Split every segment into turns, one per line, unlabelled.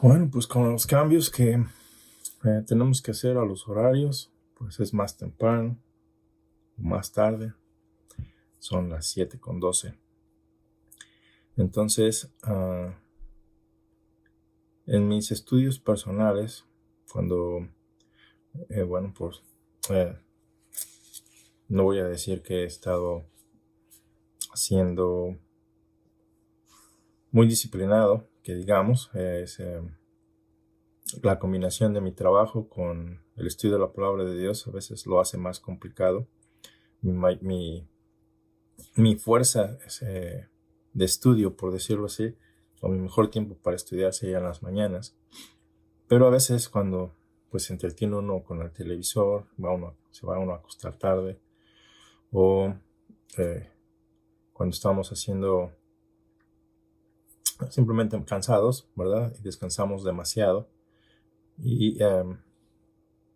Bueno, pues con los cambios que tenemos que hacer a los horarios, pues es más temprano o más tarde, son las 7:12. Entonces, en mis estudios personales, cuando, bueno, pues eh, no voy a decir que he estado siendo muy disciplinado, que digamos, es la combinación de mi trabajo con el estudio de la palabra de Dios a veces lo hace más complicado. Mi fuerza de estudio, por decirlo así, o mi mejor tiempo para estudiar sería en las mañanas. Pero a veces cuando pues se entretiene uno con el televisor, se va uno a acostar tarde, o cuando estamos haciendo simplemente cansados, ¿verdad? Y descansamos demasiado. Y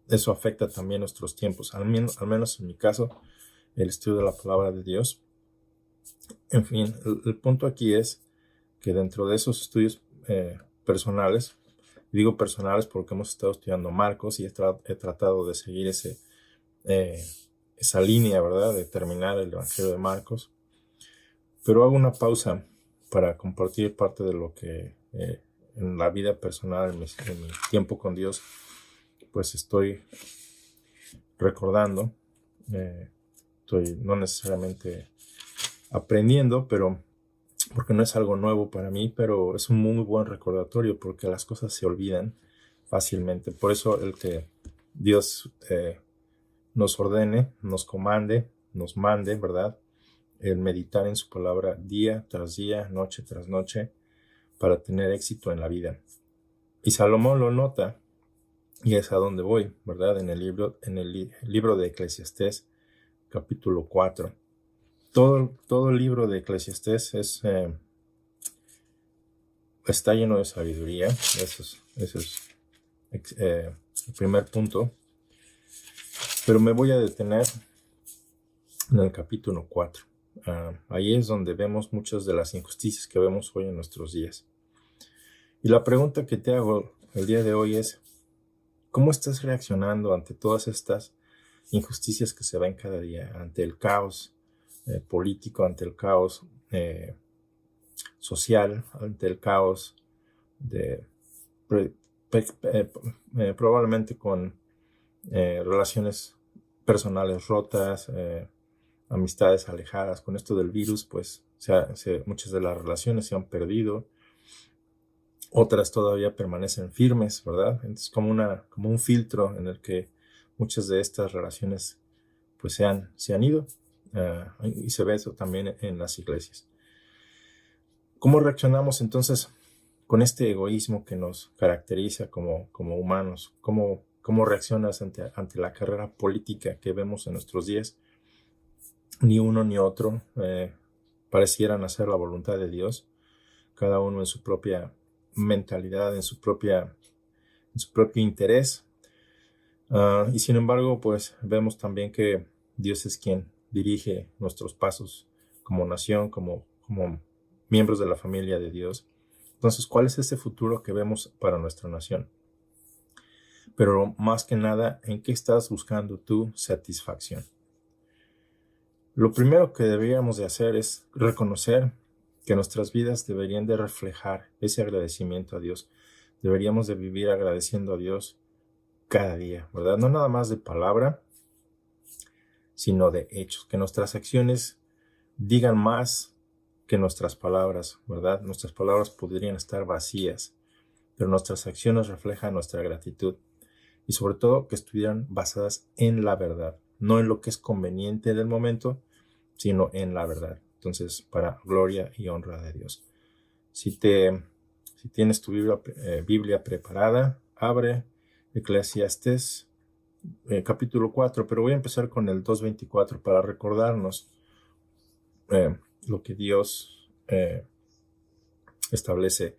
eso afecta también nuestros tiempos, al menos en mi caso, el estudio de la palabra de Dios. En fin, el punto aquí es que dentro de esos estudios personales, digo personales porque hemos estado estudiando Marcos y he tratado de seguir esa línea, ¿verdad? De terminar el Evangelio de Marcos. Pero hago una pausa para compartir parte de lo que en la vida personal, en mi tiempo con Dios, pues estoy recordando. Estoy no necesariamente aprendiendo, pero porque no es algo nuevo para mí, pero es un muy buen recordatorio porque las cosas se olvidan fácilmente. Por eso el que Dios nos ordene, nos comande, nos mande, ¿verdad? El meditar en su palabra día tras día, noche tras noche, para tener éxito en la vida. Y Salomón lo nota, y es a donde voy, ¿verdad? En el libro de Eclesiastés, capítulo 4. Todo el libro de Eclesiastés está lleno de sabiduría. Eso es el primer punto. Pero me voy a detener en el capítulo 4. Ahí es donde vemos muchas de las injusticias que vemos hoy en nuestros días. Y la pregunta que te hago el día de hoy es, ¿cómo estás reaccionando ante todas estas injusticias que se ven cada día? Ante el caos político, ante el caos social, ante el caos de probablemente con relaciones personales rotas, amistades alejadas. Con esto del virus, pues muchas de las relaciones se han perdido, otras todavía permanecen firmes, ¿verdad? Entonces como un filtro en el que muchas de estas relaciones pues se han ido, y se ve eso también en las iglesias. ¿Cómo reaccionamos entonces con este egoísmo que nos caracteriza como humanos? ¿Cómo reaccionas ante la carrera política que vemos en nuestros días? Ni uno ni otro parecieran hacer la voluntad de Dios, cada uno en su propia mentalidad, en su propio interés. Y sin embargo, pues vemos también que Dios es quien dirige nuestros pasos como nación, como miembros de la familia de Dios. Entonces, ¿cuál es ese futuro que vemos para nuestra nación? Pero más que nada, ¿en qué estás buscando tu satisfacción? Lo primero que deberíamos de hacer es reconocer que nuestras vidas deberían de reflejar ese agradecimiento a Dios. Deberíamos de vivir agradeciendo a Dios cada día, ¿verdad? No nada más de palabra, sino de hechos. Que nuestras acciones digan más que nuestras palabras, ¿verdad? Nuestras palabras podrían estar vacías, pero nuestras acciones reflejan nuestra gratitud. Y sobre todo que estuvieran basadas en la verdad, no en lo que es conveniente del momento, sino en la verdad. Entonces, para gloria y honra de Dios. Si tienes tu Biblia preparada, abre Eclesiastés capítulo 4, pero voy a empezar con el 2:24 para recordarnos lo que Dios establece.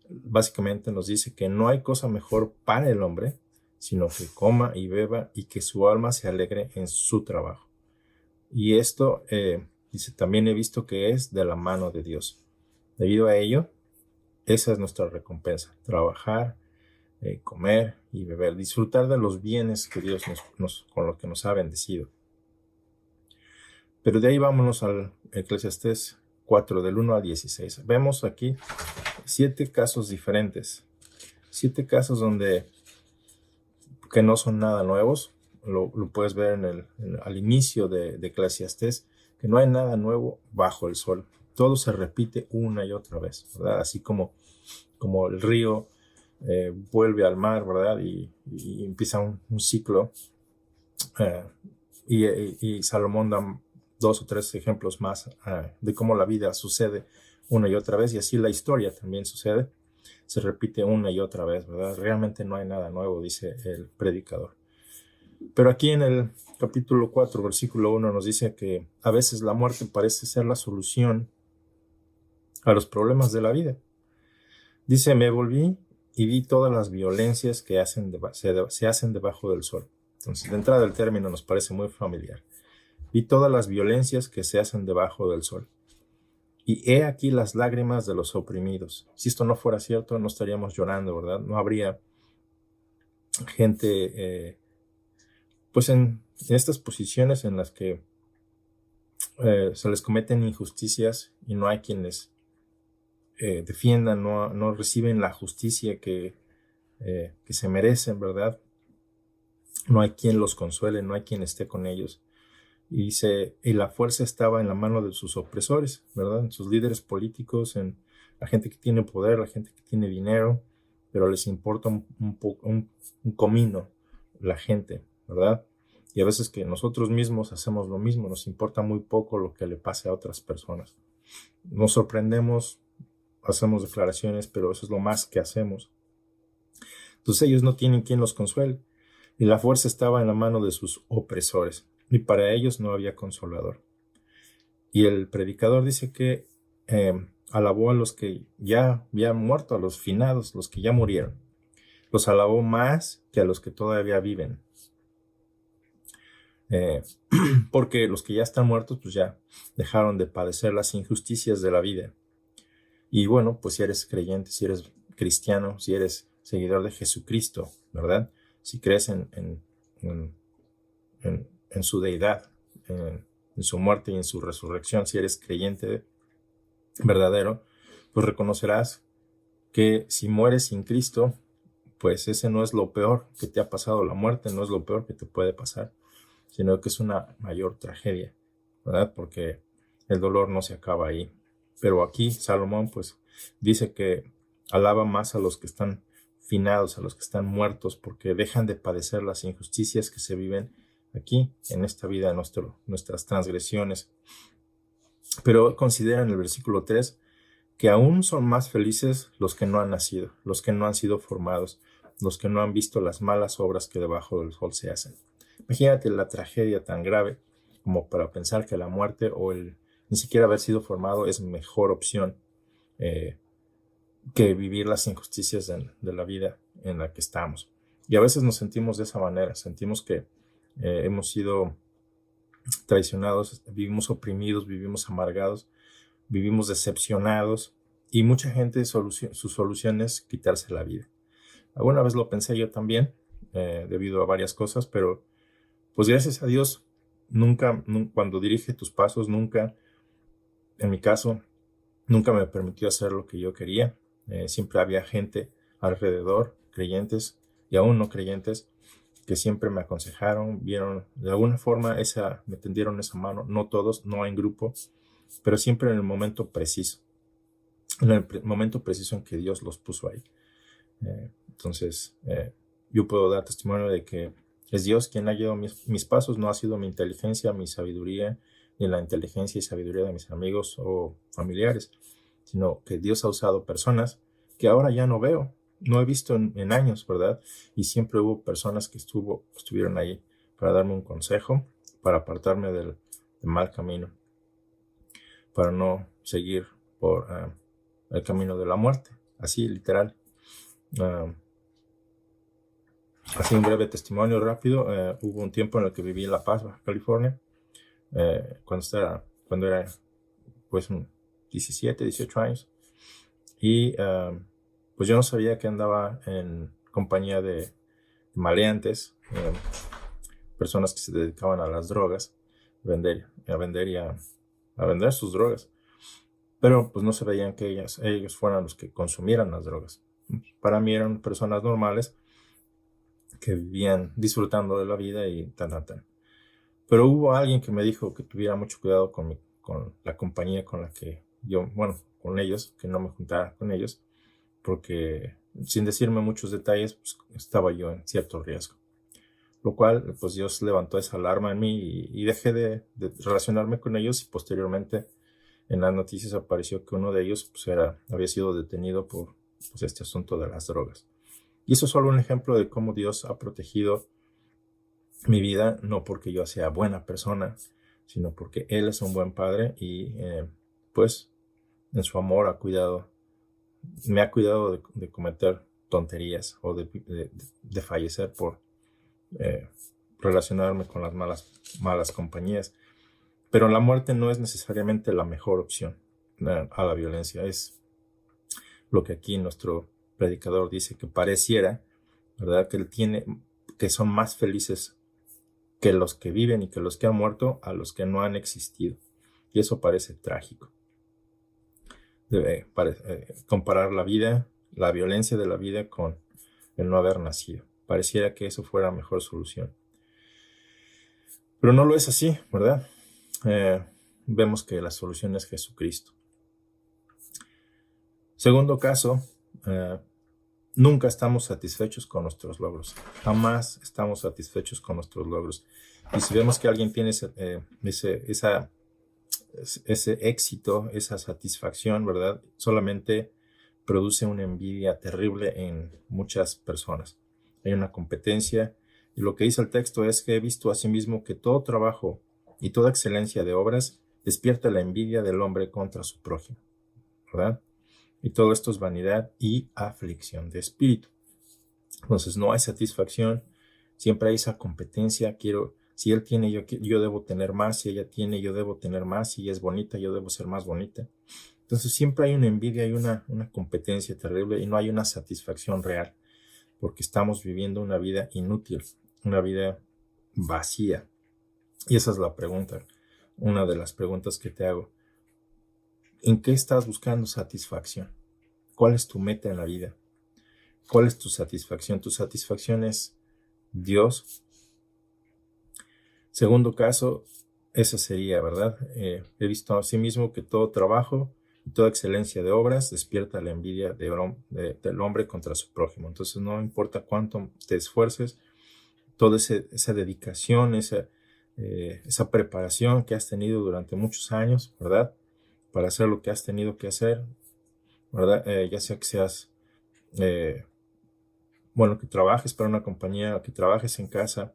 Básicamente nos dice que no hay cosa mejor para el hombre, sino que coma y beba y que su alma se alegre en su trabajo. Y esto, dice, también he visto que es de la mano de Dios. Debido a ello, esa es nuestra recompensa, trabajar, comer y beber, disfrutar de los bienes que Dios con los que nos ha bendecido. Pero de ahí vámonos al Eclesiastés 4, del 1 al 16. Vemos aquí 7 casos diferentes, 7 casos que no son nada nuevos. Lo puedes ver al inicio de Eclesiastés, que no hay nada nuevo bajo el sol. Todo se repite una y otra vez, ¿verdad? Así como el río vuelve al mar, ¿verdad? Y empieza un ciclo. Y Salomón da 2 o 3 ejemplos más de cómo la vida sucede una y otra vez, y así la historia también sucede, se repite una y otra vez, ¿verdad? Realmente no hay nada nuevo, dice el predicador. Pero aquí en el capítulo 4, versículo 1, nos dice que a veces la muerte parece ser la solución a los problemas de la vida. Dice, me volví y vi todas las violencias que se hacen debajo del sol. Entonces, de entrada el término nos parece muy familiar. Vi todas las violencias que se hacen debajo del sol. Y he aquí las lágrimas de los oprimidos. Si esto no fuera cierto, no estaríamos llorando, ¿verdad? No habría gente, pues en estas posiciones en las que se les cometen injusticias y no hay quienes defiendan, no reciben la justicia que se merecen, ¿verdad? No hay quien los consuele, no hay quien esté con ellos. Y la fuerza estaba en la mano de sus opresores, ¿verdad? En sus líderes políticos, en la gente que tiene poder, la gente que tiene dinero, pero les importa un comino la gente, ¿verdad? Y a veces que nosotros mismos hacemos lo mismo, nos importa muy poco lo que le pase a otras personas. Nos sorprendemos, hacemos declaraciones, pero eso es lo más que hacemos. Entonces ellos no tienen quien los consuele, y la fuerza estaba en la mano de sus opresores, y para ellos no había consolador. Y el predicador dice que alabó a los que ya habían muerto, a los finados, los que ya murieron. Los alabó más que a los que todavía viven. Porque los que ya están muertos, pues ya dejaron de padecer las injusticias de la vida. Y bueno, pues si eres creyente, si eres cristiano, si eres seguidor de Jesucristo, ¿verdad? Si crees en su deidad, en su muerte y en su resurrección, si eres creyente verdadero, pues reconocerás que si mueres sin Cristo, pues ese no es lo peor que te ha pasado. La muerte no es lo peor que te puede pasar, sino que es una mayor tragedia, ¿verdad? Porque el dolor no se acaba ahí. Pero aquí Salomón pues dice que alaba más a los que están finados, a los que están muertos, porque dejan de padecer las injusticias que se viven aquí, en esta vida, nuestras transgresiones. Pero considera en el versículo 3 que aún son más felices los que no han nacido, los que no han sido formados, los que no han visto las malas obras que debajo del sol se hacen. Imagínate la tragedia tan grave como para pensar que la muerte o ni siquiera haber sido formado es mejor opción que vivir las injusticias de la vida en la que estamos. Y a veces nos sentimos de esa manera, sentimos que hemos sido traicionados, vivimos oprimidos, vivimos amargados, vivimos decepcionados, y mucha gente su solución es quitarse la vida. Alguna vez lo pensé yo también, debido a varias cosas, pero pues gracias a Dios, nunca, cuando dirige tus pasos, nunca, en mi caso, nunca me permitió hacer lo que yo quería. Siempre había gente alrededor, creyentes y aún no creyentes, que siempre me aconsejaron, vieron de alguna forma me tendieron esa mano, no todos, no en grupo, pero siempre en el momento preciso, en que Dios los puso ahí. Entonces, yo puedo dar testimonio de que es Dios quien ha guiado mis pasos, no ha sido mi inteligencia, mi sabiduría, ni la inteligencia y sabiduría de mis amigos o familiares, sino que Dios ha usado personas que ahora ya no veo, no he visto en años, ¿verdad? Y siempre hubo personas que estuvieron ahí para darme un consejo, para apartarme del mal camino, para no seguir por el camino de la muerte, así literal. Así un breve testimonio rápido. Hubo un tiempo en el que viví en La Paz, Baja California, cuando era pues 17, 18 años, Y pues yo no sabía que andaba en compañía de maleantes, personas que se dedicaban a las drogas, a vender sus drogas. Pero pues no se veían que ellos fueran los que consumieran las drogas. Para mí eran personas normales que vivían disfrutando de la vida y tan. Pero hubo alguien que me dijo que tuviera mucho cuidado con la compañía con la que yo, bueno, con ellos, que no me juntara con ellos, porque sin decirme muchos detalles, pues estaba yo en cierto riesgo. Lo cual, pues Dios levantó esa alarma en mí y dejé de relacionarme con ellos, y posteriormente en las noticias apareció que uno de ellos pues, había sido detenido por pues, este asunto de las drogas. Y eso es solo un ejemplo de cómo Dios ha protegido mi vida, no porque yo sea buena persona, sino porque Él es un buen padre y pues en su amor me ha cuidado de cometer tonterías o de fallecer por relacionarme con las malas compañías. Pero la muerte no es necesariamente la mejor opción a la violencia. Es lo que aquí nuestro predicador dice, que pareciera, ¿verdad?, que son más felices que los que viven y que los que han muerto a los que no han existido. Y eso parece trágico. Debe comparar la violencia de la vida con el no haber nacido. Pareciera que eso fuera la mejor solución. Pero no lo es así, ¿verdad? Vemos que la solución es Jesucristo. Segundo caso, nunca estamos satisfechos con nuestros logros. Jamás estamos satisfechos con nuestros logros. Y si vemos que alguien tiene ese éxito, esa satisfacción, ¿verdad?, solamente produce una envidia terrible en muchas personas. Hay una competencia, y lo que dice el texto es que he visto asimismo que todo trabajo y toda excelencia de obras despierta la envidia del hombre contra su prójimo, ¿verdad? Y todo esto es vanidad y aflicción de espíritu. Entonces no hay satisfacción, siempre hay esa competencia. Si él tiene, yo debo tener más; si ella tiene, yo debo tener más; si ella es bonita, yo debo ser más bonita. Entonces siempre hay una envidia y una competencia terrible, y no hay una satisfacción real, porque estamos viviendo una vida inútil, una vida vacía. Y esa es la pregunta, una de las preguntas que te hago. ¿En qué estás buscando satisfacción? ¿Cuál es tu meta en la vida? ¿Cuál es tu satisfacción? ¿Tu satisfacción es Dios? Segundo caso, ese sería, ¿verdad? He visto asimismo que todo trabajo y toda excelencia de obras despierta la envidia del hombre contra su prójimo. Entonces no importa cuánto te esfuerces, toda esa dedicación, esa preparación que has tenido durante muchos años, ¿verdad?, para hacer lo que has tenido que hacer, ¿verdad? Ya sea que seas, que trabajes para una compañía, que trabajes en casa,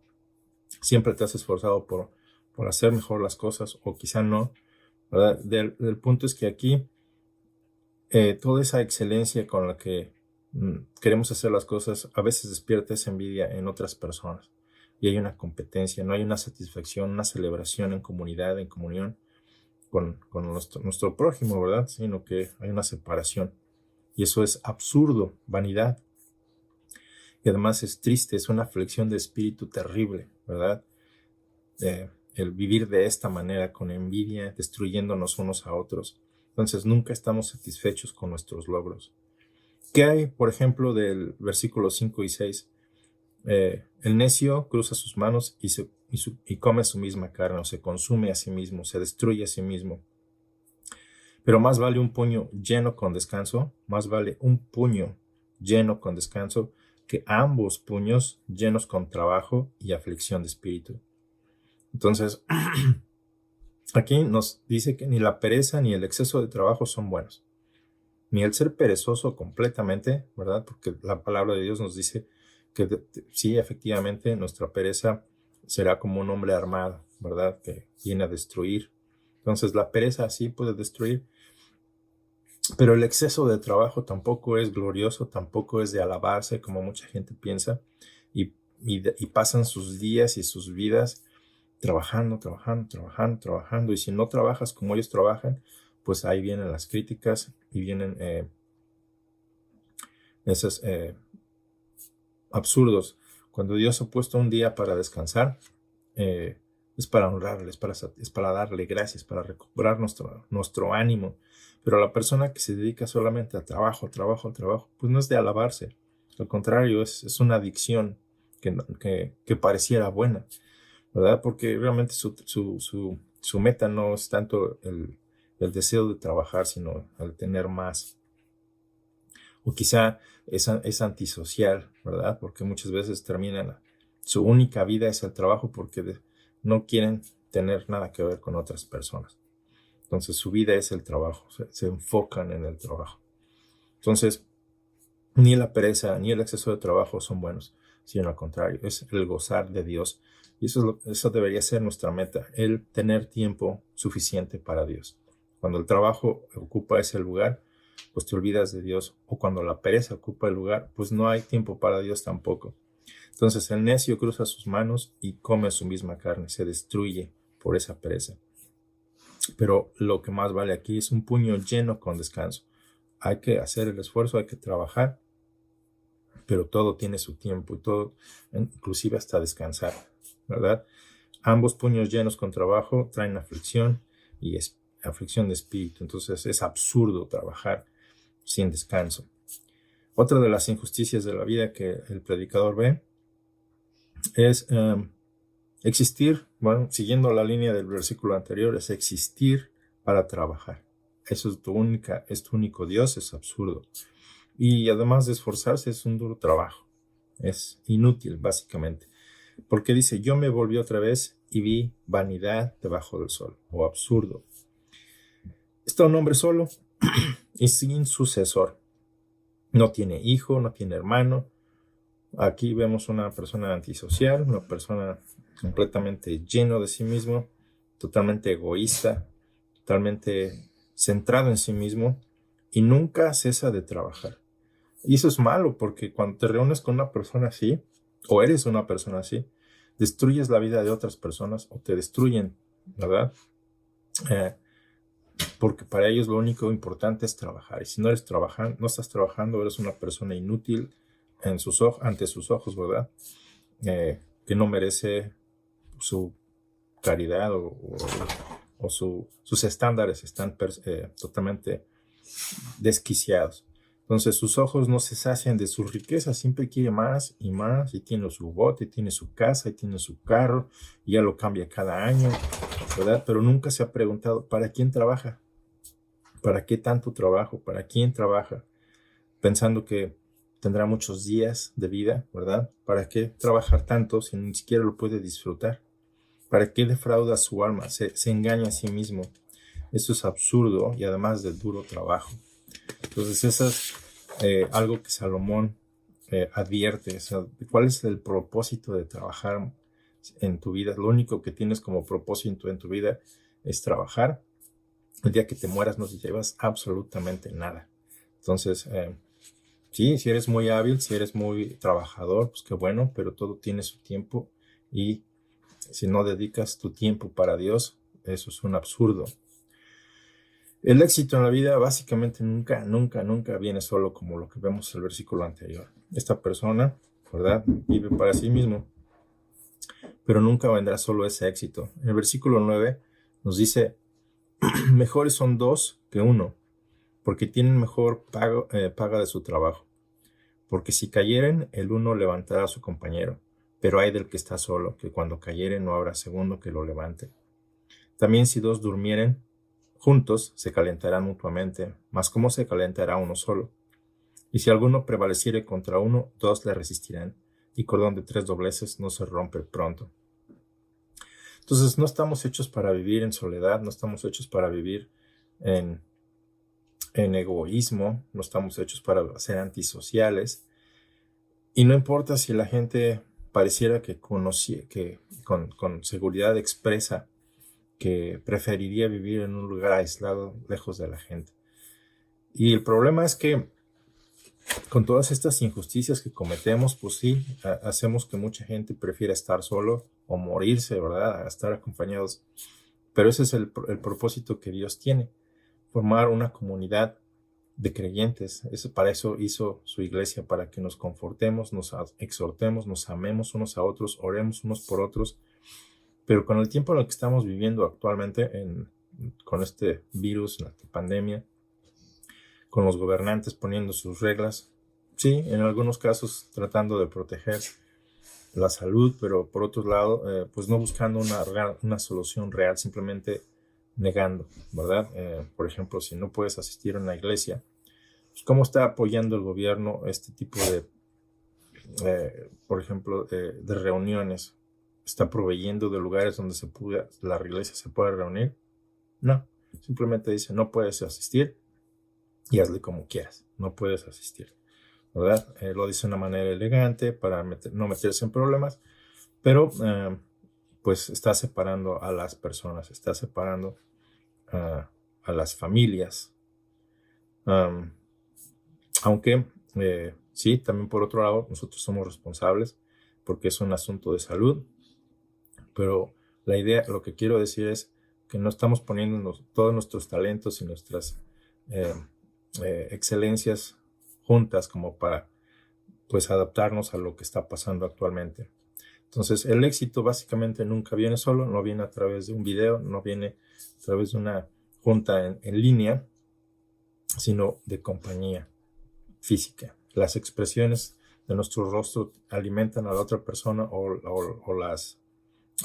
siempre te has esforzado por hacer mejor las cosas, o quizá no, ¿verdad? El punto es que aquí toda esa excelencia con la que queremos hacer las cosas a veces despierta esa envidia en otras personas, y hay una competencia, no hay una satisfacción, una celebración en comunidad, en comunión con nuestro prójimo, ¿verdad? Sino que hay una separación, y eso es absurdo, vanidad, y además es triste, es una aflicción de espíritu terrible, ¿verdad? El vivir de esta manera, con envidia, destruyéndonos unos a otros. Entonces nunca estamos satisfechos con nuestros logros. ¿Qué hay, por ejemplo, del versículo 5 y 6? El necio cruza sus manos y come su misma carne, o se consume a sí mismo, se destruye a sí mismo. Pero más vale un puño lleno con descanso, que ambos puños llenos con trabajo y aflicción de espíritu. Entonces, aquí nos dice que ni la pereza ni el exceso de trabajo son buenos, ni el ser perezoso completamente, ¿verdad? Porque la palabra de Dios nos dice que sí, efectivamente, nuestra pereza será como un hombre armado, ¿verdad?, que viene a destruir. Entonces, la pereza sí puede destruir, pero el exceso de trabajo tampoco es glorioso, tampoco es de alabarse, como mucha gente piensa, y pasan sus días y sus vidas trabajando, y si no trabajas como ellos trabajan, pues ahí vienen las críticas y vienen esos absurdos. Cuando Dios ha puesto un día para descansar, es para honrarle, es para darle gracias, para recuperar nuestro ánimo. Pero la persona que se dedica solamente al trabajo, pues no es de alabarse. Al contrario, es una adicción que pareciera buena, ¿verdad? Porque realmente su meta no es tanto el deseo de trabajar, sino el tener más. O quizá es antisocial, ¿verdad? Porque muchas veces su única vida es el trabajo porque no quieren tener nada que ver con otras personas. Entonces su vida es el trabajo, se enfocan en el trabajo. Entonces, ni la pereza ni el exceso de trabajo son buenos, sino al contrario, es el gozar de Dios. Y eso debería ser nuestra meta, el tener tiempo suficiente para Dios. Cuando el trabajo ocupa ese lugar, pues te olvidas de Dios. O cuando la pereza ocupa el lugar, pues no hay tiempo para Dios tampoco. Entonces el necio cruza sus manos y come su misma carne, se destruye por esa pereza. Pero lo que más vale aquí es un puño lleno con descanso. Hay que hacer el esfuerzo, hay que trabajar, pero todo tiene su tiempo y todo, inclusive hasta descansar, ¿verdad? Ambos puños llenos con trabajo traen aflicción y aflicción de espíritu. Entonces es absurdo trabajar sin descanso. Otra de las injusticias de la vida que el predicador ve es existir, bueno, siguiendo la línea del versículo anterior, es existir para trabajar. Eso es tu único Dios, es absurdo. Y además de esforzarse, es un duro trabajo. Es inútil, básicamente. Porque dice, yo me volví otra vez y vi vanidad debajo del sol, o absurdo. Está un hombre solo y sin sucesor. No tiene hijo, no tiene hermano. Aquí vemos una persona antisocial, una persona completamente lleno de sí mismo, totalmente egoísta, totalmente centrado en sí mismo y nunca cesa de trabajar. Y eso es malo porque cuando te reúnes con una persona así, o eres una persona así, destruyes la vida de otras personas o te destruyen, ¿verdad? Porque para ellos lo único importante es trabajar. Y si no estás trabajando, eres una persona inútil ante sus ojos, ¿verdad? Que no merece su caridad o sus estándares están totalmente desquiciados. Entonces sus ojos no se sacian de sus riquezas, siempre quiere más y más, y tiene su bote, tiene su casa, y tiene su carro, y ya lo cambia cada año, ¿verdad? Pero nunca se ha preguntado, ¿para quién trabaja? ¿Para qué tanto trabajo? ¿Para quién trabaja? Pensando que tendrá muchos días de vida, ¿verdad? ¿Para qué trabajar tanto si ni siquiera lo puede disfrutar? ¿Para qué defrauda su alma? Se engaña a sí mismo. Eso es absurdo y además de duro trabajo. Entonces eso es algo que Salomón advierte. O sea, ¿cuál es el propósito de trabajar en tu vida? Lo único que tienes como propósito en tu vida es trabajar. El día que te mueras no te llevas absolutamente nada. Entonces, sí, si eres muy hábil, si eres muy trabajador, pues qué bueno, pero todo tiene su tiempo y si no dedicas tu tiempo para Dios, eso es un absurdo. El éxito en la vida básicamente nunca viene solo como lo que vemos en el versículo anterior. Esta persona, ¿verdad?, vive para sí mismo, pero nunca vendrá solo ese éxito. En el versículo 9 nos dice, mejores son dos que uno, porque tienen mejor paga de su trabajo. Porque si cayeren, el uno levantará a su compañero, pero hay del que está solo, que cuando cayere no habrá segundo que lo levante. También si dos durmieren juntos, se calentarán mutuamente, mas ¿cómo se calentará uno solo? Y si alguno prevaleciere contra uno, dos le resistirán, y cordón de 3 dobleces no se rompe pronto. Entonces no estamos hechos para vivir en soledad, no estamos hechos para vivir en egoísmo, no estamos hechos para ser antisociales. Y no importa si la gente pareciera que con seguridad expresa que preferiría vivir en un lugar aislado, lejos de la gente. Y el problema es que con todas estas injusticias que cometemos, pues sí, hacemos que mucha gente prefiera estar solo o morirse, ¿verdad?, a estar acompañados. Pero ese es el propósito que Dios tiene, formar una comunidad de creyentes. Para eso hizo su iglesia, para que nos confortemos, nos exhortemos, nos amemos unos a otros, oremos unos por otros. Pero con el tiempo en el que estamos viviendo actualmente, con este virus, la pandemia, con los gobernantes poniendo sus reglas, sí, en algunos casos tratando de proteger la salud, pero por otro lado, pues no buscando una solución real, simplemente negando, ¿verdad? Por ejemplo, si no puedes asistir a una iglesia, pues ¿cómo está apoyando el gobierno este tipo por ejemplo, de reuniones? ¿Está proveyendo de lugares donde la iglesia se pueda reunir? No, simplemente dice, no puedes asistir y hazle como quieras, no puedes asistir, ¿verdad? Lo dice de una manera elegante para no meterse en problemas, pero pues está separando a las personas, está separando a las familias. Aunque sí, también por otro lado, nosotros somos responsables porque es un asunto de salud, pero la idea, lo que quiero decir es que no estamos poniendo todos nuestros talentos y nuestras excelencias juntas como para pues adaptarnos a lo que está pasando actualmente. Entonces el éxito básicamente nunca viene solo, no viene a través de un video, no viene a través de una junta en línea, sino de compañía física. Las expresiones de nuestro rostro alimentan a la otra persona o las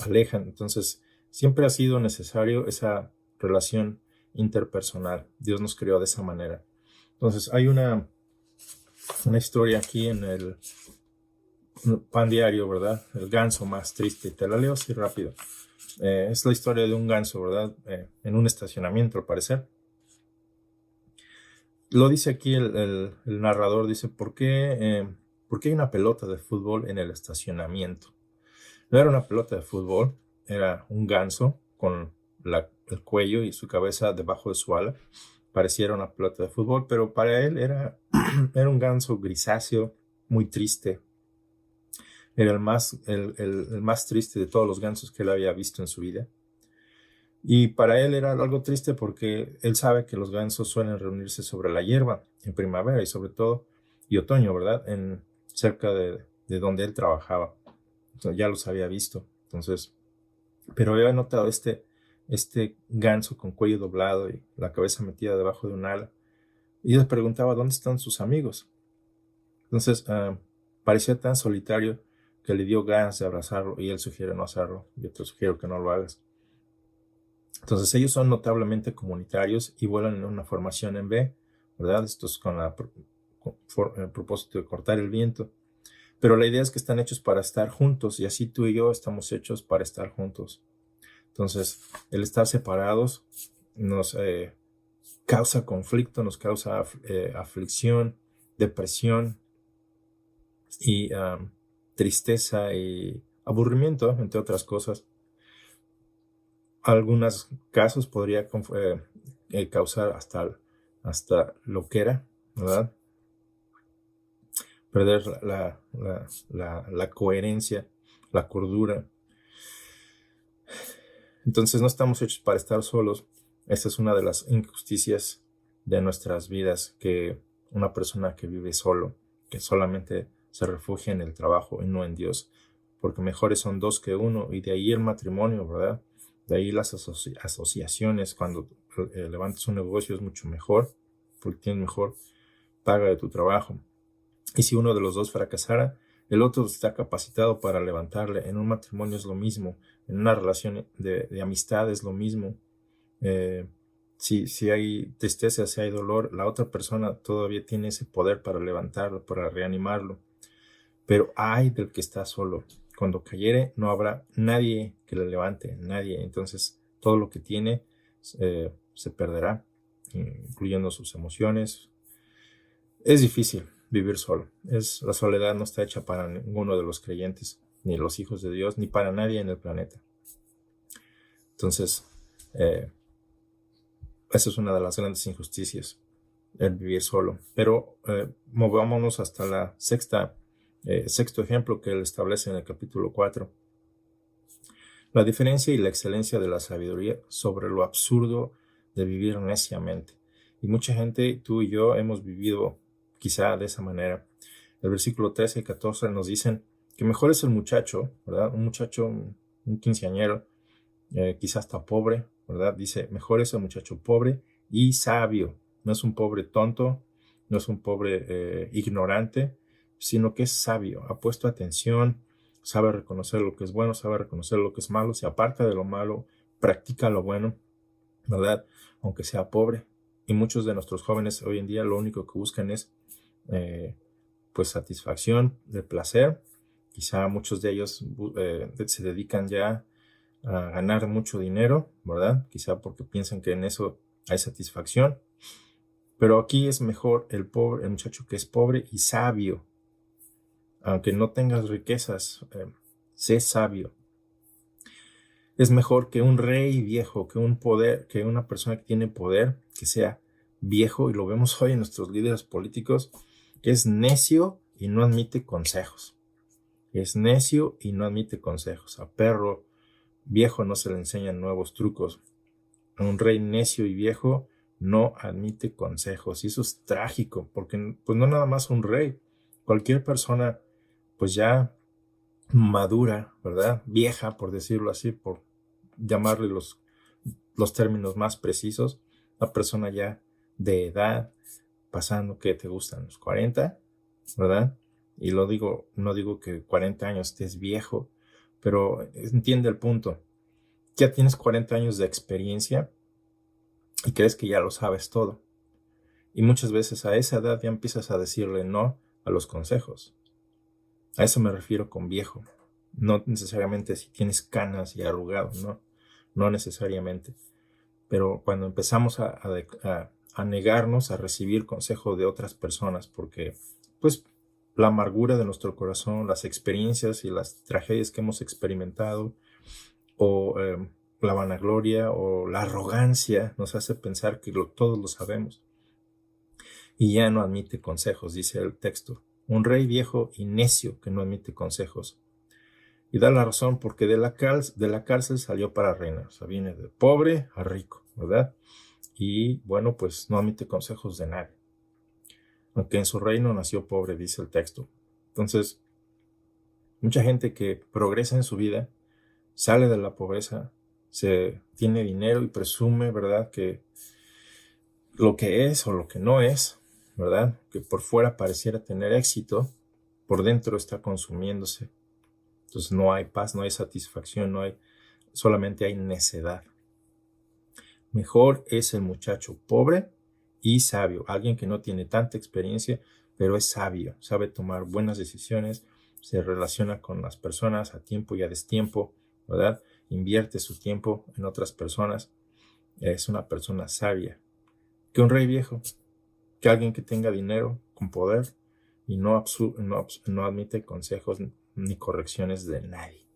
alejan. Entonces siempre ha sido necesario esa relación interpersonal. Dios nos creó de esa manera. Entonces hay una historia aquí en el Pan Diario, ¿verdad? El ganso más triste. Te la leo así rápido. Es la historia de un ganso, ¿verdad? En un estacionamiento, al parecer. Lo dice aquí el narrador, dice, ¿por qué hay una pelota de fútbol en el estacionamiento? No era una pelota de fútbol, era un ganso con el cuello y su cabeza debajo de su ala. Pareciera una pelota de fútbol, pero para él era un ganso grisáceo, muy triste. Era el más triste de todos los gansos que él había visto en su vida. Y para él era algo triste porque él sabe que los gansos suelen reunirse sobre la hierba en primavera y sobre todo y otoño, ¿verdad? Cerca de donde él trabajaba. Entonces, ya los había visto. Entonces, pero había notado este ganso con cuello doblado y la cabeza metida debajo de un ala. Y les preguntaba, ¿dónde están sus amigos? Entonces, parecía tan solitario que le dio ganas de abrazarlo y él sugiere no hacerlo. Yo te sugiero que no lo hagas. Entonces, ellos son notablemente comunitarios y vuelan en una formación en V, ¿verdad? Esto es con el propósito de cortar el viento. Pero la idea es que están hechos para estar juntos y así tú y yo estamos hechos para estar juntos. Entonces, el estar separados nos causa conflicto, nos causa aflicción, depresión y tristeza y aburrimiento, entre otras cosas. Algunos casos podría causar hasta loquera, ¿verdad? Perder la coherencia, la cordura. Entonces no estamos hechos para estar solos. Esta es una de las injusticias de nuestras vidas, que una persona que vive solo, que solamente se refugia en el trabajo y no en Dios, porque mejores son dos que uno, y de ahí el matrimonio, ¿verdad? De ahí las asociaciones, cuando levantas un negocio es mucho mejor, porque tienes mejor paga de tu trabajo. Y si uno de los dos fracasara, el otro está capacitado para levantarle. En un matrimonio es lo mismo, en una relación de amistad es lo mismo. Si hay tristeza, si hay dolor, la otra persona todavía tiene ese poder para levantarlo, para reanimarlo. Pero ay del que está solo. Cuando cayere no habrá nadie que le levante, nadie. Entonces todo lo que tiene se perderá, incluyendo sus emociones. Es difícil vivir solo. La soledad no está hecha para ninguno de los creyentes, ni los hijos de Dios, ni para nadie en el planeta. Entonces, esa es una de las grandes injusticias, el vivir solo. Pero movámonos hasta la sexto ejemplo que él establece en el capítulo 4. La diferencia y la excelencia de la sabiduría sobre lo absurdo de vivir neciamente. Y mucha gente, tú y yo, hemos vivido quizá de esa manera. El versículo 13 y 14 nos dicen que mejor es el muchacho, ¿verdad? Un muchacho, un quinceañero, quizás hasta pobre, ¿verdad? Dice, mejor es el muchacho pobre y sabio. No es un pobre tonto, no es un pobre ignorante, sino que es sabio, ha puesto atención, sabe reconocer lo que es bueno, sabe reconocer lo que es malo, se aparta de lo malo, practica lo bueno, ¿verdad? Aunque sea pobre. Y muchos de nuestros jóvenes hoy en día lo único que buscan es pues satisfacción, de placer. Quizá muchos de ellos se dedican ya a ganar mucho dinero, ¿verdad? Quizá porque piensan que en eso hay satisfacción. Pero aquí es mejor el pobre, el muchacho que es pobre y sabio. Aunque no tengas riquezas, sé sabio. Es mejor que un rey viejo, que un poder, que una persona que tiene poder, que sea viejo, y lo vemos hoy en nuestros líderes políticos, que es necio y no admite consejos. Es necio y no admite consejos. A perro viejo no se le enseñan nuevos trucos. A un rey necio y viejo no admite consejos. Y eso es trágico, porque pues no nada más un rey. Cualquier persona pues ya madura, ¿verdad? Vieja, por decirlo así, por llamarle los términos más precisos. Una persona ya de edad, pasando que te gustan los 40, ¿verdad? Y lo digo, no digo que 40 años estés viejo, pero entiende el punto. Ya tienes 40 años de experiencia y crees que ya lo sabes todo. Y muchas veces a esa edad ya empiezas a decirle no a los consejos. A eso me refiero con viejo. No necesariamente si tienes canas y arrugado, no. No necesariamente. Pero cuando empezamos a negarnos a recibir consejo de otras personas, porque pues la amargura de nuestro corazón, las experiencias y las tragedias que hemos experimentado, o la vanagloria o la arrogancia nos hace pensar que todos lo sabemos. Y ya no admite consejos, dice el texto. Un rey viejo y necio que no admite consejos. Y da la razón porque de la cárcel salió para reinar. O sea, viene de pobre a rico, ¿verdad? Y bueno, pues no admite consejos de nadie. Aunque en su reino nació pobre, dice el texto. Entonces, mucha gente que progresa en su vida, sale de la pobreza, se tiene dinero y presume, ¿verdad?, que lo que es o lo que no es, ¿verdad?, que por fuera pareciera tener éxito, por dentro está consumiéndose. Entonces no hay paz, no hay satisfacción, solamente hay necedad. Mejor es el muchacho pobre y sabio, alguien que no tiene tanta experiencia, pero es sabio, sabe tomar buenas decisiones, se relaciona con las personas a tiempo y a destiempo, ¿verdad? Invierte su tiempo en otras personas. Es una persona sabia. Que un rey viejo, que alguien que tenga dinero, con poder, y no admite consejos ni correcciones de nadie.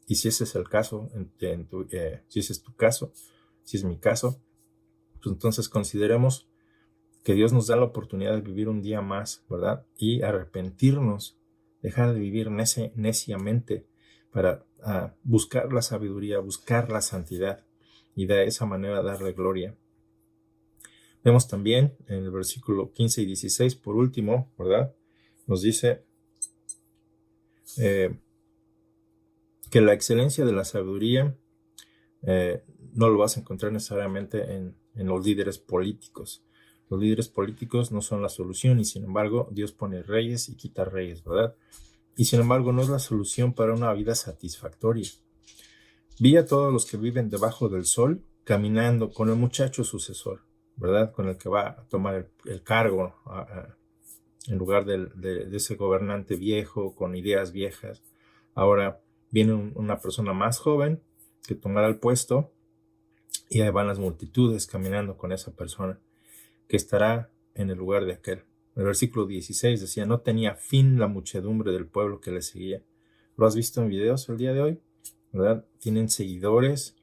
Y si ese es el caso, si ese es tu caso, si es mi caso, pues entonces consideremos que Dios nos da la oportunidad de vivir un día más, ¿verdad? Y arrepentirnos, dejar de vivir neciamente para buscar la sabiduría, buscar la santidad y de esa manera darle gloria. Vemos también en el versículo 15 y 16, por último, ¿verdad? Nos dice que la excelencia de la sabiduría no lo vas a encontrar necesariamente en los líderes políticos. Los líderes políticos no son la solución y sin embargo Dios pone reyes y quita reyes, ¿verdad? Y sin embargo no es la solución para una vida satisfactoria. Vi a todos los que viven debajo del sol caminando con el muchacho sucesor, ¿verdad? Con el que va a tomar el cargo en lugar de ese gobernante viejo con ideas viejas. Ahora viene una persona más joven que tomará el puesto y ahí van las multitudes caminando con esa persona que estará en el lugar de aquel. El versículo 16 decía, no tenía fin la muchedumbre del pueblo que le seguía. ¿Lo has visto en videos el día de hoy? ¿Verdad? Tienen seguidores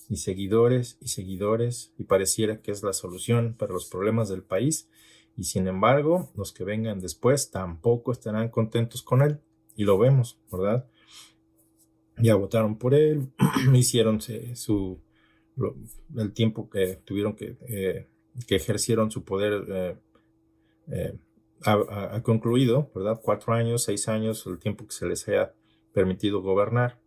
y seguidores y seguidores y pareciera que es la solución para los problemas del país y sin embargo los que vengan después tampoco estarán contentos con él y lo vemos, ¿verdad? Ya votaron por él, hicieron el tiempo que tuvieron que que ejercieron su poder ha concluido, ¿verdad? 4 años, 6 años, el tiempo que se les haya permitido gobernar.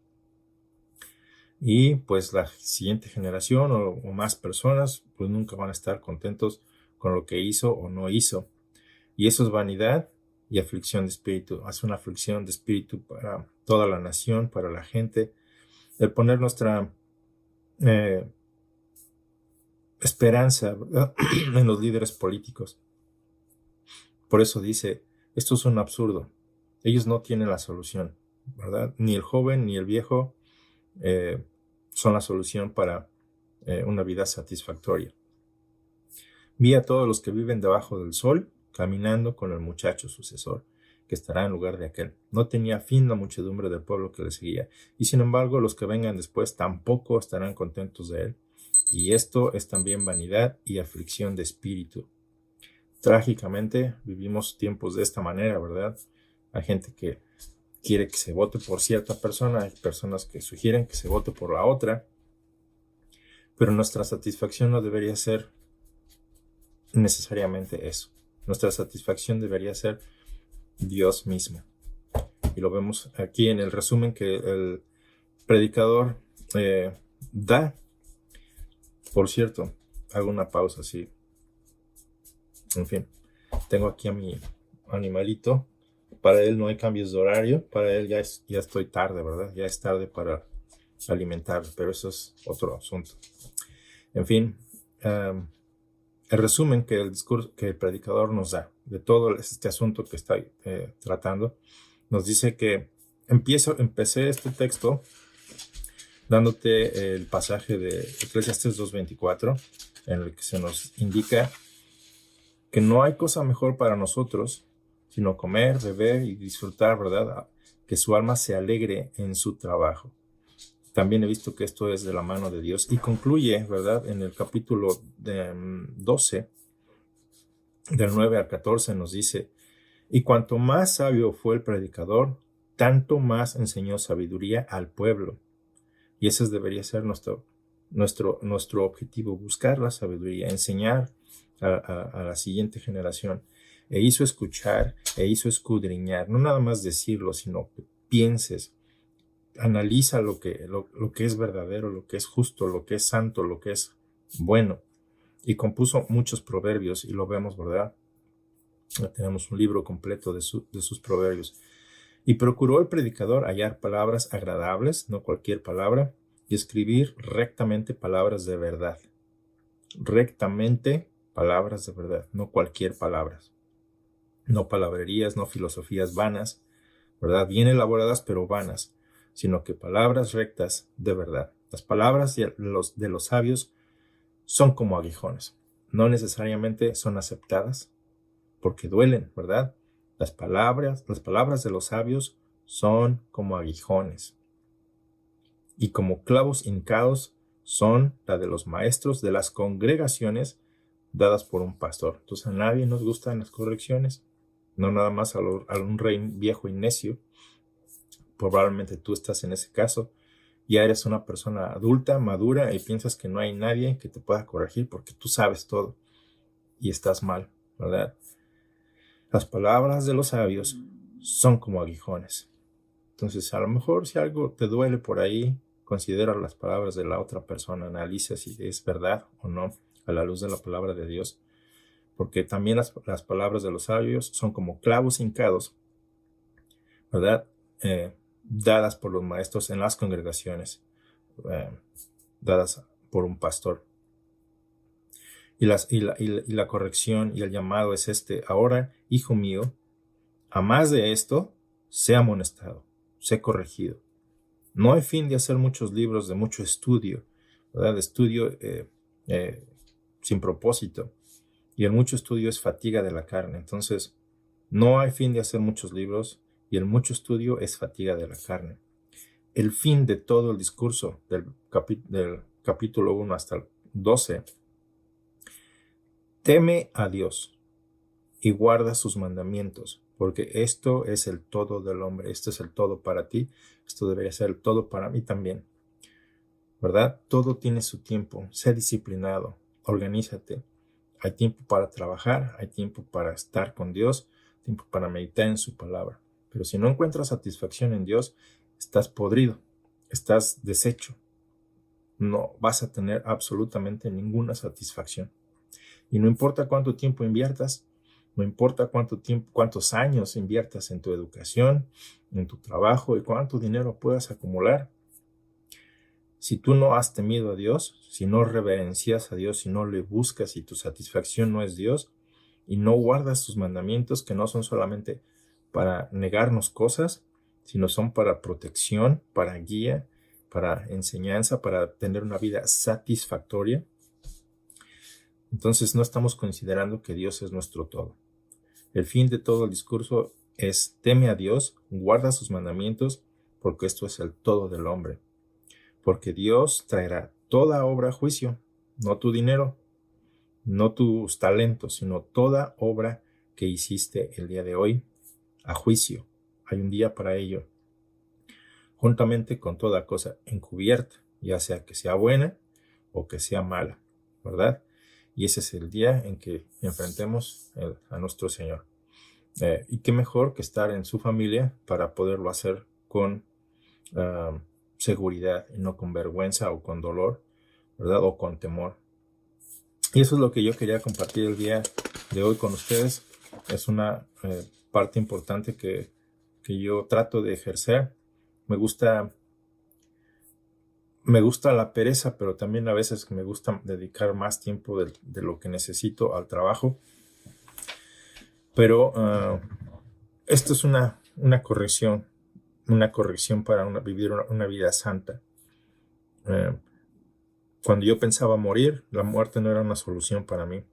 Y pues la siguiente generación o más personas pues nunca van a estar contentos con lo que hizo o no hizo. Y eso es vanidad y aflicción de espíritu. Es una aflicción de espíritu para toda la nación, para la gente. El poner nuestra esperanza, ¿verdad? en los líderes políticos. Por eso dice, esto es un absurdo. Ellos no tienen la solución, ¿verdad? Ni el joven ni el viejo son la solución para una vida satisfactoria. Vi a todos los que viven debajo del sol caminando con el muchacho sucesor, que estará en lugar de aquel. No tenía fin la muchedumbre del pueblo que le seguía, y sin embargo los que vengan después tampoco estarán contentos de él. Y esto es también vanidad y aflicción de espíritu. Trágicamente vivimos tiempos de esta manera, ¿verdad? Hay gente que quiere que se vote por cierta persona, hay personas que sugieren que se vote por la otra, pero nuestra satisfacción no debería ser necesariamente eso. Nuestra satisfacción debería ser Dios mismo. Y lo vemos aquí en el resumen que el predicador da. Por cierto, hago una pausa así. En fin, tengo aquí a mi animalito. Para él no hay cambios de horario. Para él ya estoy tarde, ¿verdad? Ya es tarde para alimentarlo, pero eso es otro asunto. En fin, el resumen que el predicador nos da de todo este asunto que está tratando, nos dice que empecé este texto dándote el pasaje de Eclesiastes 2:24, en el que se nos indica que no hay cosa mejor para nosotros sino comer, beber y disfrutar, ¿verdad? Que su alma se alegre en su trabajo. También he visto que esto es de la mano de Dios. Y concluye, ¿verdad? En el capítulo 12, del 9 al 14, nos dice, y cuanto más sabio fue el predicador, tanto más enseñó sabiduría al pueblo. Y ese debería ser nuestro objetivo, buscar la sabiduría, enseñar a la siguiente generación. E hizo escuchar, e hizo escudriñar, no nada más decirlo, sino que pienses, analiza lo que es verdadero, lo que es justo, lo que es santo, lo que es bueno. Y compuso muchos proverbios, y lo vemos, ¿verdad? Tenemos un libro completo de sus proverbios. Y procuró el predicador hallar palabras agradables, no cualquier palabra, y escribir rectamente palabras de verdad. Rectamente palabras de verdad, no cualquier palabras. No palabrerías, no filosofías vanas, ¿verdad? Bien elaboradas pero vanas, sino que palabras rectas de verdad. Las palabras de los sabios son como aguijones. No necesariamente son aceptadas porque duelen, ¿verdad? Las palabras de los sabios son como aguijones. Y como clavos hincados son la de los maestros de las congregaciones dadas por un pastor. Entonces a nadie nos gustan las correcciones, no nada más a un rey viejo y necio. Probablemente tú estás en ese caso. Ya eres una persona adulta, madura, y piensas que no hay nadie que te pueda corregir porque tú sabes todo y estás mal, ¿verdad? Las palabras de los sabios son como aguijones. Entonces, a lo mejor si algo te duele por ahí, considera las palabras de la otra persona, analiza si es verdad o no a la luz de la palabra de Dios. Porque también las palabras de los sabios son como clavos hincados, ¿verdad? Dadas por los maestros en las congregaciones, dadas por un pastor. Y la corrección y el llamado es este: ahora, hijo mío, a más de esto, sé amonestado, sé corregido. No hay fin de hacer muchos libros de mucho estudio, ¿verdad? De estudio sin propósito. Y el mucho estudio es fatiga de la carne. Entonces, no hay fin de hacer muchos libros y el mucho estudio es fatiga de la carne. El fin de todo el discurso del capítulo 1 hasta el 12, teme a Dios y guarda sus mandamientos, porque esto es el todo del hombre. Esto es el todo para ti. Esto debería ser el todo para mí también, ¿verdad? Todo tiene su tiempo. Sé disciplinado. Organízate. Hay tiempo para trabajar, hay tiempo para estar con Dios, tiempo para meditar en su palabra. Pero si no encuentras satisfacción en Dios, estás podrido, estás deshecho. No vas a tener absolutamente ninguna satisfacción. Y no importa cuánto tiempo inviertas, no importa cuántos años inviertas en tu educación, en tu trabajo y cuánto dinero puedas acumular, si tú no has temido a Dios, si no reverencias a Dios, si no le buscas y tu satisfacción no es Dios, y no guardas sus mandamientos, que no son solamente para negarnos cosas, sino son para protección, para guía, para enseñanza, para tener una vida satisfactoria, entonces no estamos considerando que Dios es nuestro todo. El fin de todo el discurso es: teme a Dios, guarda sus mandamientos, porque esto es el todo del hombre. Porque Dios traerá toda obra a juicio, no tu dinero, no tus talentos, sino toda obra que hiciste el día de hoy a juicio. Hay un día para ello, juntamente con toda cosa encubierta, ya sea que sea buena o que sea mala, ¿verdad? Y ese es el día en que enfrentemos a nuestro Señor. Y qué mejor que estar en su familia para poderlo hacer con seguridad y no con vergüenza o con dolor, ¿verdad? O con temor. Y eso es lo que yo quería compartir el día de hoy con ustedes. Es una parte importante que yo trato de ejercer. Me gusta la pereza, pero también a veces me gusta dedicar más tiempo de lo que necesito al trabajo. Pero esto es una corrección para vivir una vida santa. Cuando yo pensaba morir, la muerte no era una solución para mí.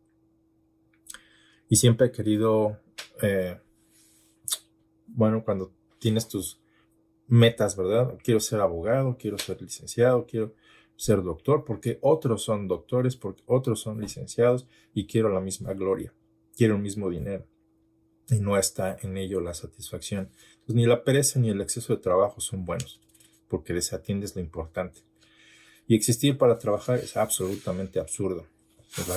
Y siempre he querido, cuando tienes tus metas, ¿verdad? Quiero ser abogado, quiero ser licenciado, quiero ser doctor, porque otros son doctores, porque otros son licenciados, y quiero la misma gloria, quiero el mismo dinero. Y no está en ello la satisfacción. Pues ni la pereza ni el exceso de trabajo son buenos, porque desatiendes lo importante. Y existir para trabajar es absolutamente absurdo. Pues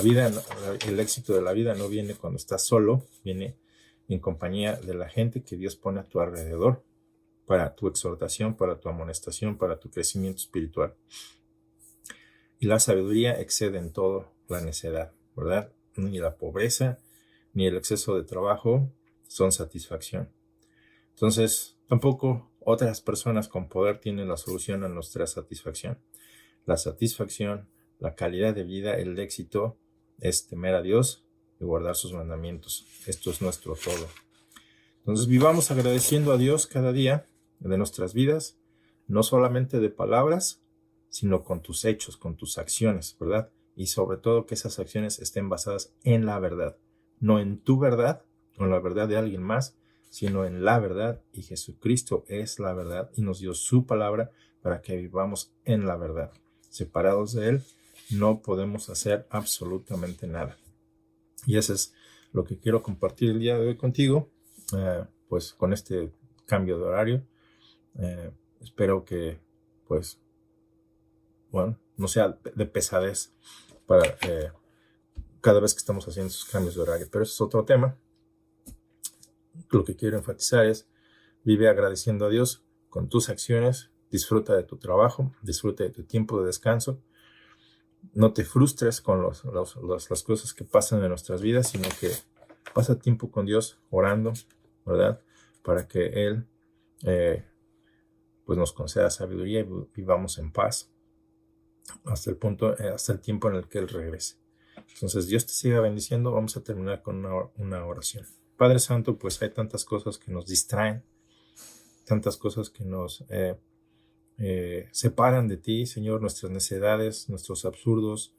el éxito de la vida no viene cuando estás solo, viene en compañía de la gente que Dios pone a tu alrededor para tu exhortación, para tu amonestación, para tu crecimiento espiritual. Y la sabiduría excede en todo la necedad, ¿verdad? Ni la pobreza, ni el exceso de trabajo son satisfacción. Entonces, tampoco otras personas con poder tienen la solución a nuestra satisfacción. La satisfacción, la calidad de vida, el éxito es temer a Dios y guardar sus mandamientos. Esto es nuestro todo. Entonces, vivamos agradeciendo a Dios cada día de nuestras vidas, no solamente de palabras, sino con tus hechos, con tus acciones, ¿verdad? Y sobre todo que esas acciones estén basadas en la verdad, no en tu verdad o en la verdad de alguien más, sino en la verdad, y Jesucristo es la verdad y nos dio su palabra para que vivamos en la verdad. Separados de Él, no podemos hacer absolutamente nada. Y eso es lo que quiero compartir el día de hoy contigo, pues con este cambio de horario. Espero que, pues, no sea de pesadez para cada vez que estamos haciendo esos cambios de horario. Pero eso es otro tema. Lo que quiero enfatizar es: vive agradeciendo a Dios con tus acciones, disfruta de tu trabajo, disfruta de tu tiempo de descanso. No te frustres con las cosas que pasan en nuestras vidas, sino que pasa tiempo con Dios orando, ¿verdad? Para que Él pues nos conceda sabiduría y vivamos en paz hasta el tiempo en el que Él regrese. Entonces, Dios te siga bendiciendo. Vamos a terminar con una oración. Padre Santo, pues hay tantas cosas que nos distraen, tantas cosas que nos separan de ti, Señor, nuestras necedades, nuestros absurdos,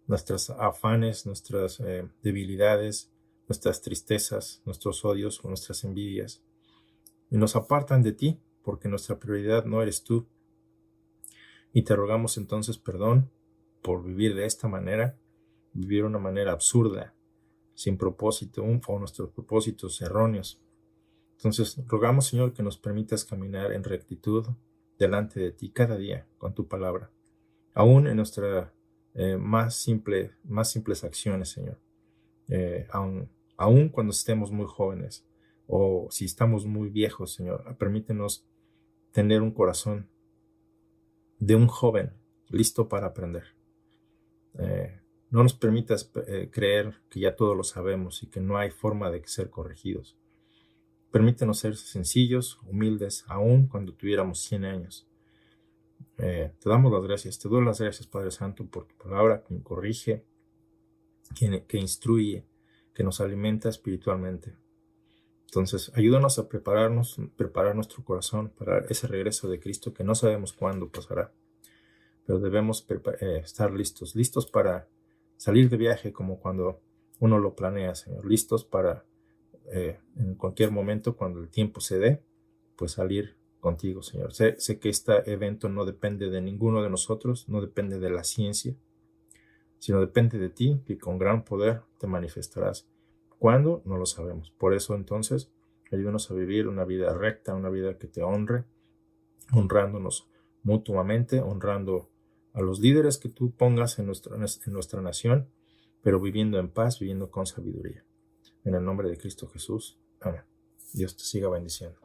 nuestros afanes, nuestras debilidades, nuestras tristezas, nuestros odios o nuestras envidias, y nos apartan de ti, porque nuestra prioridad no eres tú. Y te rogamos entonces perdón por vivir de esta manera, vivir de una manera absurda, sin propósito, o nuestros propósitos erróneos. Entonces rogamos, Señor, que nos permitas caminar en rectitud delante de ti cada día con tu palabra, aún en nuestras más simples acciones, Señor. aun cuando estemos muy jóvenes o si estamos muy viejos, Señor. Permítenos tener un corazón de un joven listo para aprender. No nos permitas creer que ya todo lo sabemos y que no hay forma de ser corregidos. Permítenos ser sencillos, humildes, aun cuando tuviéramos 100 años. Te damos las gracias, te doy las gracias, Padre Santo, por tu palabra que corrige, que instruye, que nos alimenta espiritualmente. Entonces, ayúdanos a preparar nuestro corazón para ese regreso de Cristo que no sabemos cuándo pasará. Pero debemos estar listos para salir de viaje como cuando uno lo planea, Señor. Listos para en cualquier momento, cuando el tiempo se dé, pues salir contigo, Señor. Sé que este evento no depende de ninguno de nosotros, no depende de la ciencia, sino depende de ti, que con gran poder te manifestarás. ¿Cuándo? No lo sabemos. Por eso, entonces, ayúdanos a vivir una vida recta, una vida que te honre, honrándonos mutuamente, honrando a los líderes que tú pongas en nuestra nación, pero viviendo en paz, viviendo con sabiduría. En el nombre de Cristo Jesús. Amén. Dios te siga bendiciendo.